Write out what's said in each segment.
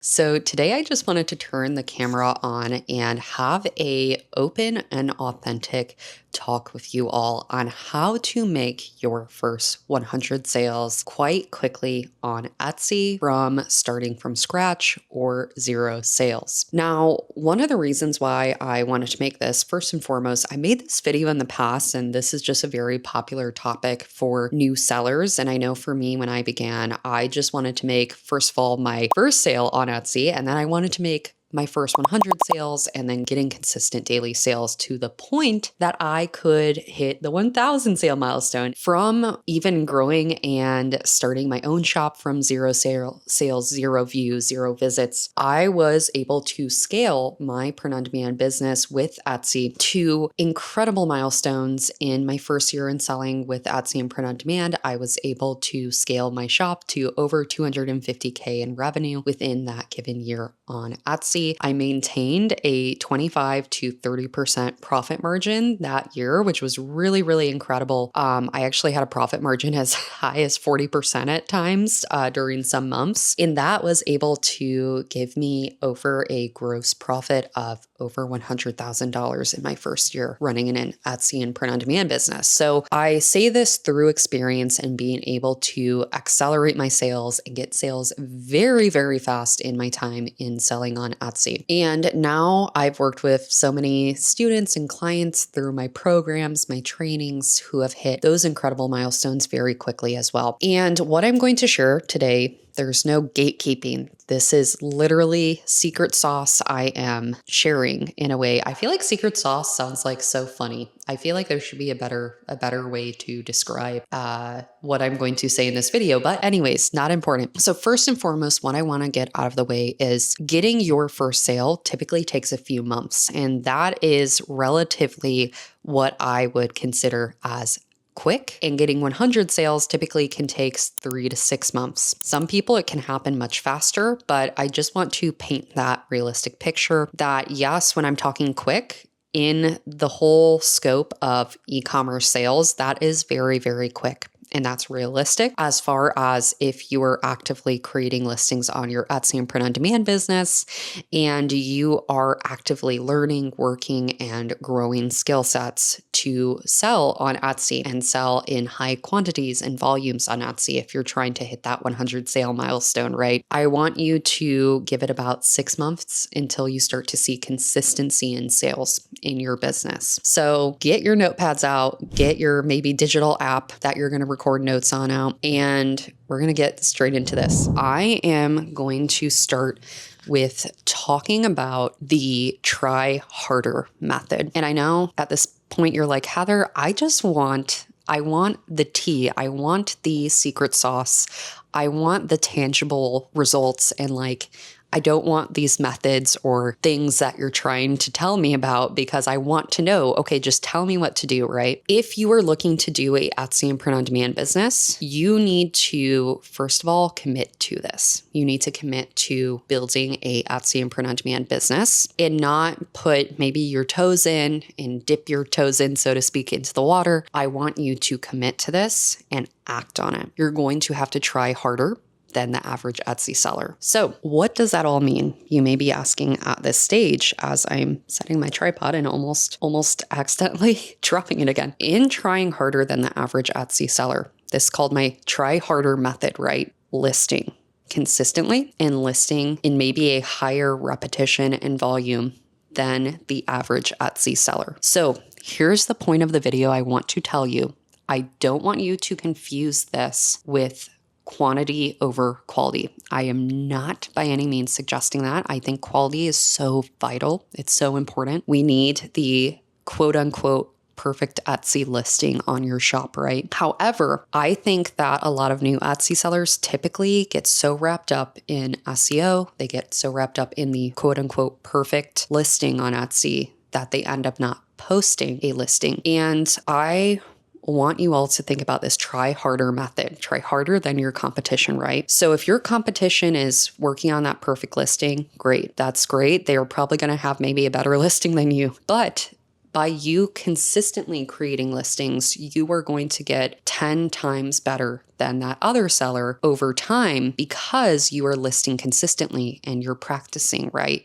So today I just wanted to turn the camera on and have a open and authentic talk with you all on how to make your first 100 sales quite quickly on Etsy from starting from scratch or zero sales. Now, one of the reasons why I wanted to make this, first and foremost, I made this video in the past and this is just a very popular topic for new sellers. And I know for me, when I began, I just wanted to make, first of all, my first sale on Etsy, and then I wanted to make my first 100 sales and then getting consistent daily sales to the point that I could hit the 1,000 sale milestone. From even growing and starting my own shop from zero sales, zero views, zero visits, I was able to scale my print-on-demand business with Etsy to incredible milestones. In my first year in selling with Etsy and print-on-demand, I was able to scale my shop to over 250K in revenue within that given year on Etsy. I maintained a 25 to 30% profit margin that year, which was really, really incredible. I actually had a profit margin as high as 40% at times during some months. And that was able to give me over a gross profit of over $100,000 in my first year running an Etsy and print-on-demand business. So I say this through experience and being able to accelerate my sales and get sales very, very fast in my time in selling on Etsy. And now I've worked with so many students and clients through my programs, my trainings, who have hit those incredible milestones very quickly as well. And what I'm going to share today, there's no gatekeeping. This is literally secret sauce I am sharing in a way. I feel like secret sauce sounds like so funny. I feel like there should be a better way to describe what I'm going to say in this video. But anyways, not important. So first and foremost, what I want to get out of the way is getting your first sale typically takes a few months. And that is relatively what I would consider as quick, and getting 100 sales typically can take 3 to 6 months. Some people, it can happen much faster, but I just want to paint that realistic picture that yes, when I'm talking quick, in the whole scope of e-commerce sales, that is very, very quick. And that's realistic as far as if you are actively creating listings on your Etsy and print-on-demand business and you are actively learning, working, and growing skill sets to sell on Etsy and sell in high quantities and volumes on Etsy if you're trying to hit that 100 sale milestone, right? I want you to give it about 6 months until you start to see consistency in sales in your business. So get your notepads out, get your maybe digital app that you're going to record notes on out, and we're going to get straight into this. I am going to start with talking about the try harder method. And I know at this point you're like, Heather, I want the tea. I want the secret sauce. I want the tangible results, and I don't want these methods or things that you're trying to tell me about because I want to know, okay, just tell me what to do, right? If you are looking to do a Etsy and print-on-demand business, you need to, first of all, commit to this. You need to commit to building a Etsy and print-on-demand business and not put maybe your toes in and dip your toes in, so to speak, into the water. I want you to commit to this and act on it. You're going to have to try harder than the average Etsy seller. So what does that all mean? You may be asking at this stage as I'm setting my tripod and almost accidentally dropping it again. In trying harder than the average Etsy seller, this is called my try harder method, right? Listing consistently and listing in maybe a higher repetition and volume than the average Etsy seller. So here's the point of the video I want to tell you. I don't want you to confuse this with quantity over quality. I am not by any means suggesting that. I think quality is so vital. It's so important. We need the quote unquote perfect Etsy listing on your shop, right? However, I think that a lot of new Etsy sellers typically get so wrapped up in SEO, they get so wrapped up in the quote unquote perfect listing on Etsy that they end up not posting a listing. And I want you all to think about this try harder method. Try harder than your competition, right? So if your competition is working on that perfect listing, great. That's great. They're probably going to have maybe a better listing than you. But by you consistently creating listings, you are going to get 10 times better than that other seller over time because you are listing consistently and you're practicing, right?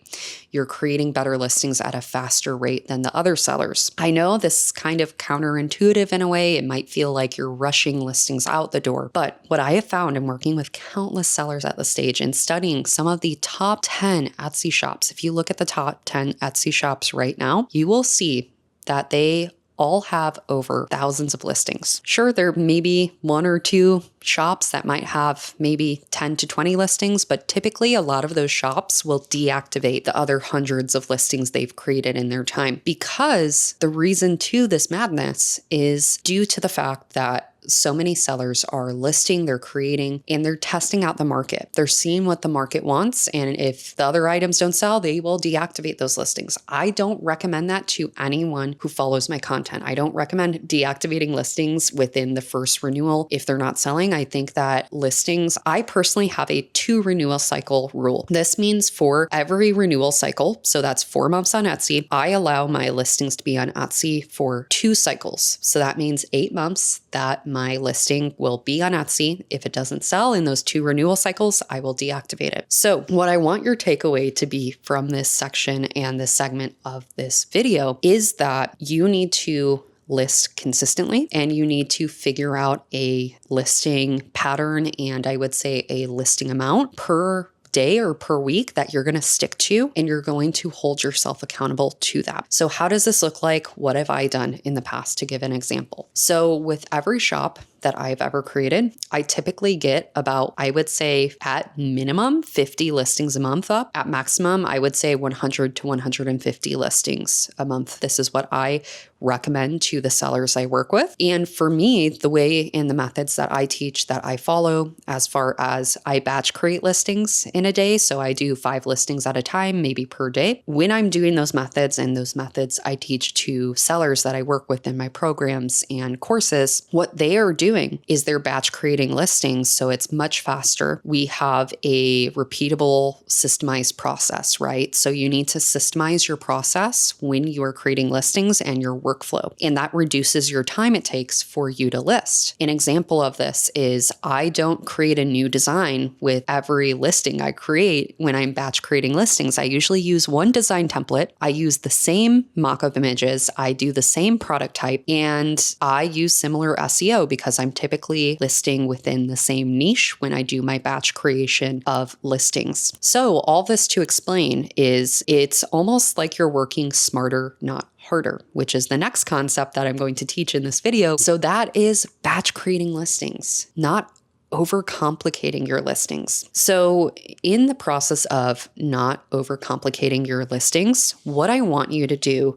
You're creating better listings at a faster rate than the other sellers. I know this is kind of counterintuitive in a way. It might feel like you're rushing listings out the door, but what I have found in working with countless sellers at the stage and studying some of the top 10 Etsy shops, if you look at the top 10 Etsy shops right now, you will see that they all have over thousands of listings. Sure, there may be one or two shops that might have maybe 10 to 20 listings, but typically a lot of those shops will deactivate the other hundreds of listings they've created in their time, because the reason to this madness is due to the fact that so many sellers are listing, they're creating, and they're testing out the market. They're seeing what the market wants. And if the other items don't sell, they will deactivate those listings. I don't recommend that to anyone who follows my content. I don't recommend deactivating listings within the first renewal if they're not selling. I think that listings, I personally have a 2 renewal cycle rule. This means for every renewal cycle, so that's 4 months on Etsy, I allow my listings to be on Etsy for 2 cycles. So that means 8 months that my listing will be on Etsy. If it doesn't sell in those 2 renewal cycles, I will deactivate it. So what I want your takeaway to be from this section and this segment of this video is that you need to list consistently and you need to figure out a listing pattern and I would say a listing amount per day or per week that you're going to stick to, and you're going to hold yourself accountable to that. So how does this look like? What have I done in the past, to give an example? So with every shop that I've ever created, I typically get about, I would say at minimum 50 listings a month up. At maximum, I would say 100 to 150 listings a month. This is what I recommend to the sellers I work with. And for me, the way and the methods that I teach, that I follow, as far as I batch create listings in a day. So I do 5 listings at a time, maybe per day. When I'm doing those methods, and those methods I teach to sellers that I work with in my programs and courses, what they are doing is they're batch creating listings. So it's much faster. We have a repeatable, systemized process, right? So you need to systemize your process when you are creating listings and your workflow. And that reduces your time it takes for you to list. An example of this is I don't create a new design with every listing I create when I'm batch creating listings. I usually use one design template. I use the same mock-up images. I do the same product type, and I use similar SEO because I'm typically listing within the same niche when I do my batch creation of listings. So all this to explain is it's almost like you're working smarter, not harder, which is the next concept that I'm going to teach in this video. So that is batch creating listings, not overcomplicating your listings. So in the process of not overcomplicating your listings, what I want you to do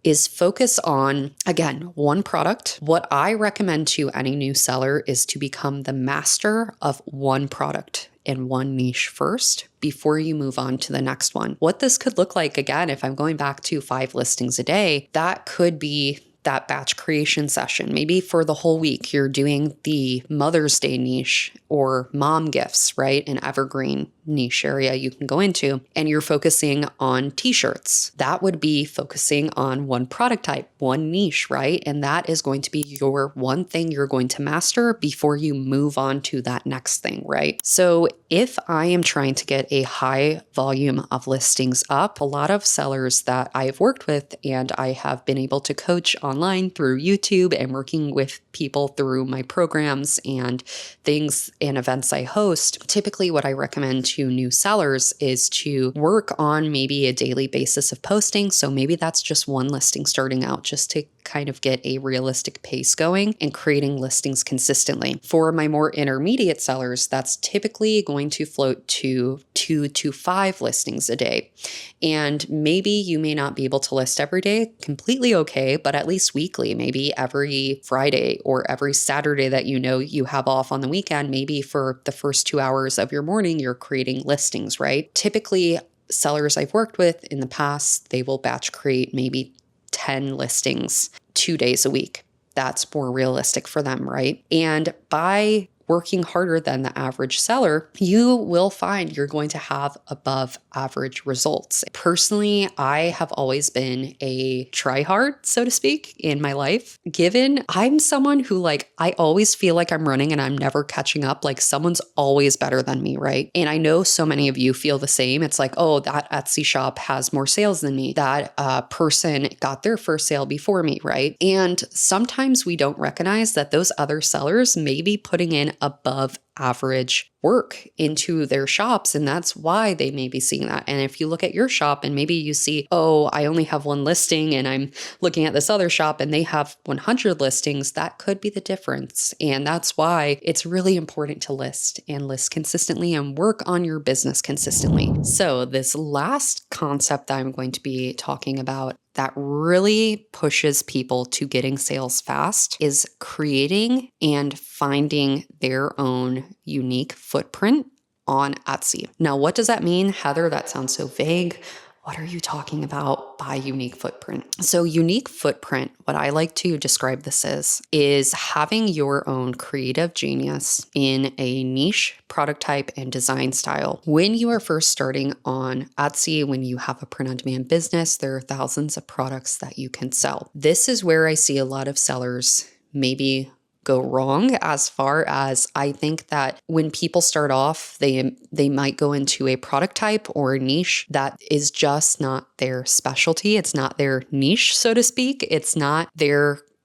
is focus on, again, one product. What I recommend to any new seller is to become the master of one product in one niche first before you move on to the next one. What this could look like, again, if I'm going back to 5 listings a day, that could be that batch creation session. Maybe for the whole week, you're doing the Mother's Day niche or mom gifts, right? An evergreen niche area you can go into, and you're focusing on t-shirts. That would be focusing on one product type, one niche, right? And that is going to be your one thing you're going to master before you move on to that next thing, right? So if I am trying to get a high volume of listings up, a lot of sellers that I've worked with and I have been able to coach online through YouTube and working with people through my programs and things and events I host, typically what I recommend to new sellers is to work on maybe a daily basis of posting. So maybe that's just one listing starting out, just to kind of get a realistic pace going and creating listings consistently. For my more intermediate sellers, that's typically going to float to 2 to 5 listings a day. And maybe you may not be able to list every day, completely okay, but at least weekly, maybe every Friday or every Saturday that you know you have off on the weekend, maybe for the first 2 hours of your morning, you're creating listings, right? Typically, sellers I've worked with in the past, they will batch create maybe 10 listings 2 days a week. That's more realistic for them, right? And by working harder than the average seller, you will find you're going to have above average results. Personally, I have always been a try hard, so to speak, in my life. Given I'm someone who I always feel like I'm running and I'm never catching up. Like someone's always better than me, right? And I know so many of you feel the same. It's like, oh, that Etsy shop has more sales than me. That person got their first sale before me, right? And sometimes we don't recognize that those other sellers may be putting in above average work into their shops, and that's why they may be seeing that. And if you look at your shop and maybe you see, oh, I only have one listing and I'm looking at this other shop and they have 100 listings, that could be the difference. And that's why it's really important to list and list consistently and work on your business consistently. So this last concept that I'm going to be talking about that really pushes people to getting sales fast is creating and finding their own unique footprint on Etsy. Now, what does that mean? Heather, that sounds so vague. What are you talking about by unique footprint? So unique footprint, what I like to describe this as, is having your own creative genius in a niche product type and design style. When you are first starting on Etsy, when you have a print-on-demand business, there are thousands of products that you can sell. This is where I see a lot of sellers maybe go wrong, as far as I think that when people start off, they might go into a product type or a niche that is just not their specialty. It's not their niche, so to speak. It's not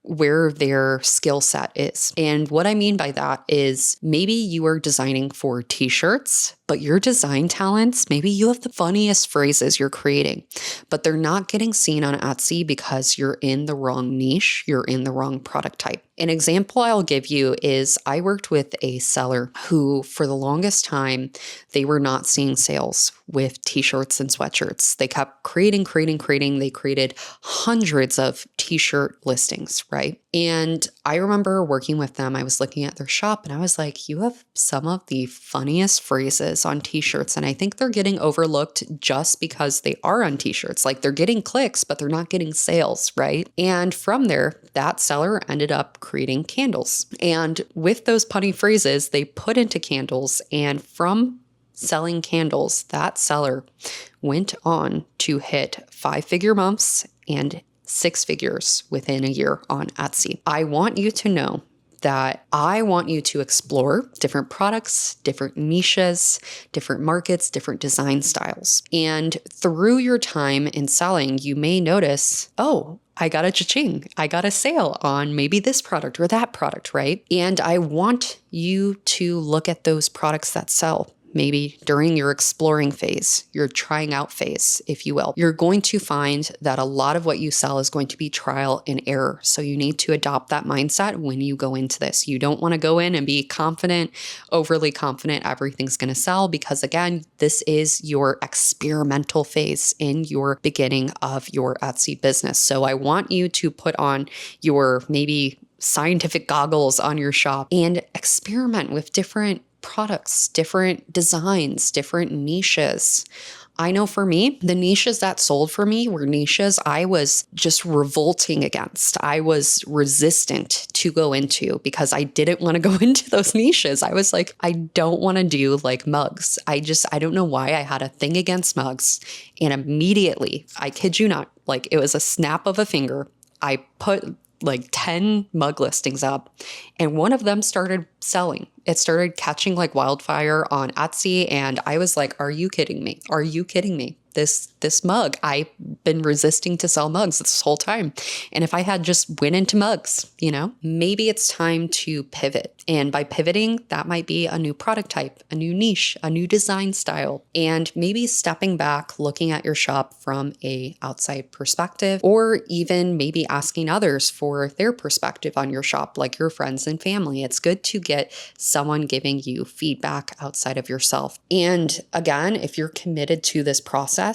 where their skill set is. And what I mean by that is maybe you are designing for t-shirts, but your design talents, maybe you have the funniest phrases you're creating, but they're not getting seen on Etsy because you're in the wrong niche, you're in the wrong product type. An example I'll give you is I worked with a seller who, for the longest time, they were not seeing sales with t-shirts and sweatshirts. They kept creating. They created hundreds of t-shirt listings, right? And I remember working with them. I was looking at their shop and I was like, you have some of the funniest phrases on t-shirts. And I think they're getting overlooked just because they are on t-shirts. Like they're getting clicks, but they're not getting sales, right? And from there, that seller ended up creating candles. And with those punny phrases, they put into candles. And from selling candles, that seller went on to hit 5-figure months and 6 figures within a year on Etsy. I want you to know that I want you to explore different products, different niches, different markets, different design styles. And through your time in selling, you may notice, oh, I got a cha-ching. I got a sale on maybe this product or that product, right? And I want you to look at those products that sell. Maybe during your exploring phase, your trying out phase, if you will, you're going to find that a lot of what you sell is going to be trial and error. So you need to adopt that mindset when you go into this. You don't want to go in and be confident, overly confident everything's going to sell, because again, this is your experimental phase in your beginning of your Etsy business. So I want you to put on your maybe scientific goggles on your shop and experiment with different products, different designs, different niches. I know for me, the niches that sold for me were niches I was just revolting against. I was resistant to go into because I didn't want to go into those niches. I was like, I don't want to do like mugs. I don't know why I had a thing against mugs. And immediately, I kid you not, like it was a snap of a finger, I put like 10 mug listings up and one of them started selling. It started catching like wildfire on Etsy. And I was like, are you kidding me? Are you kidding me? This mug, I've been resisting to sell mugs this whole time. And if I had just went into mugs, maybe it's time to pivot. And by pivoting, that might be a new product type, a new niche, a new design style, and maybe stepping back, looking at your shop from a outside perspective, or even maybe asking others for their perspective on your shop, like your friends and family. It's good to get someone giving you feedback outside of yourself. And again, if you're committed to this process,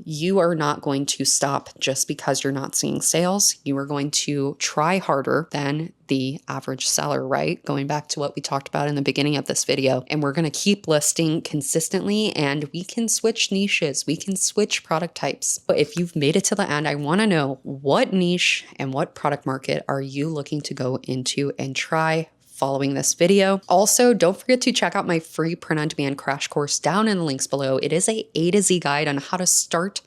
you are not going to stop just because you're not seeing sales. You are going to try harder than the average seller, right? Going back to what we talked about in the beginning of this video. And we're going to keep listing consistently, and we can switch niches. We can switch product types. But if you've made it to the end, I want to know what niche and what product market are you looking to go into and try following this video. Also, don't forget to check out my free print-on-demand crash course down in the links below. It is A to Z guide on how to start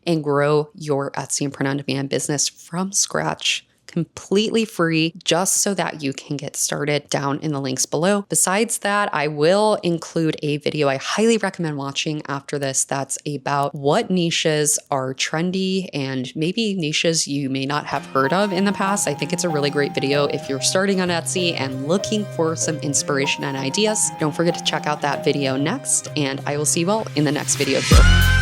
and grow your Etsy and print-on-demand business from scratch, completely free, just so that you can get started down in the links below. Besides that, I will include a video I highly recommend watching after this that's about what niches are trendy and maybe niches you may not have heard of in the past. I think it's a really great video if you're starting on Etsy and looking for some inspiration and ideas. Don't forget to check out that video next, and I will see you all in the next video here.